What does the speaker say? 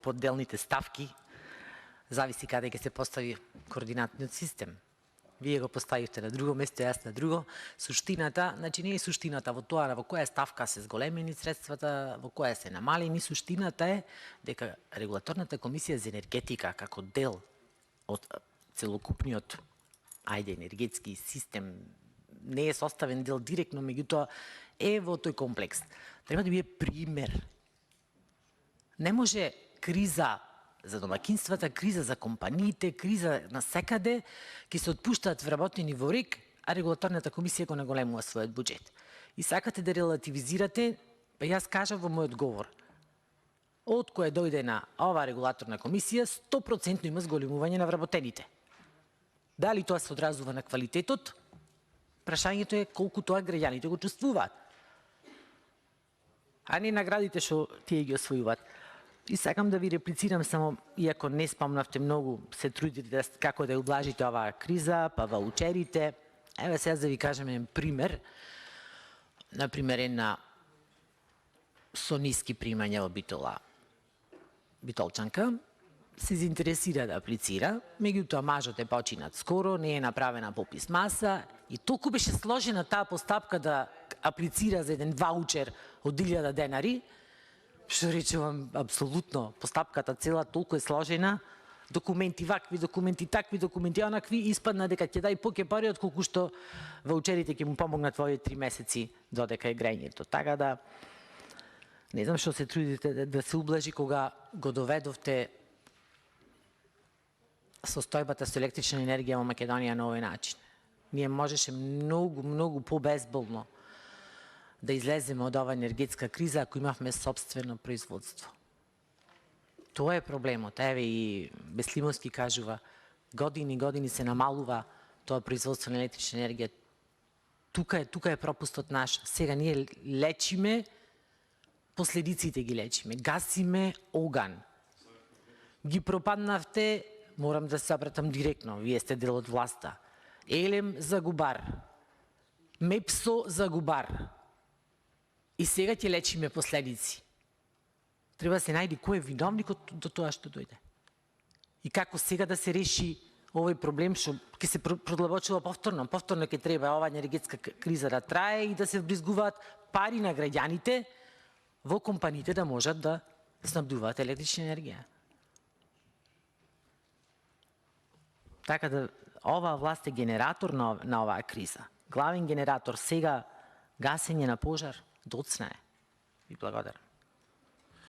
подделните ставки, зависи каде ќе се постави координатниот систем. Вие го поставивте на друго место, јас на друго. Суштината, значи не е суштината во тоа во која ставка се зголемени средствата, во која се намалени. Суштината е дека Регулаторната комисија за енергетика како дел од целокупниот енергетски систем не е составен дел директно, меѓутоа е во тој комплекс. Треба да биде пример. Не може криза за домакинствата, криза за компаниите, криза на секаде, ќе се отпуштаат вработени во РИК, а Регулаторната комисија го наголемува својот буџет. И сакате да релативизирате, па јас кажав во мојот говор. Од која дојде на оваа Регулаторна комисија, 100% има зголемување на вработените. Дали тоа се одразува на квалитетот? Прашањето е колку тоа граѓаните го чувствуваат. А не наградите што тие ги освојуваат. И сакам да ви реплицирам само, иако не спомнавте многу, се трудите како да облажите оваа криза, па ваучерите. Еве сега да ви кажем еден пример. Например, една со ниски примања во битолчанка, се заинтересира да аплицира, меѓутоа мажот е починат скоро, не е направена попис маса и толку беше сложена таа постапка да аплицира за еден ваучер од 1000 денари, што речувам, апсолутно, постапката цела толку е сложена, документи вакви, документи такви, документи онакви, испадна дека ќе дај поќе пари од колку што ваучерите ќе му помогнат во овие 3 месеци додека е грејењето. Така да, не знам што се трудите да се ублажи кога го доведовте состојбата со електрична енергија во Македонија на овој начин. Ние можеше многу побезболно да излеземе од оваа енергетска криза ако имавме собствено производство. Тоа е проблемот. Еве и Беслимовски кажува, години се намалува тоа производство на електрична енергија. Тука е пропустот наш. Сега ние лечиме, последиците ги лечиме. Гасиме оган. Ги пропаднавте, морам да се обратам директно, вие сте дел од власта. Елем за губар. Мепсо за губар. И сега ќе лечиме последици. Треба да се најде кој е виновникот до тоа што дојде. И како сега да се реши овој проблем што ќе се продлабочува повторно. Повторно ќе треба оваа енергетска криза да трае и да се вбризгуваат пари на граѓаните во компаниите да можат да снабдуваат електрична енергија. Така да, оваа власт е генератор на оваа криза. Главен генератор сега гасење на пожар доцна е. Ви благодарам.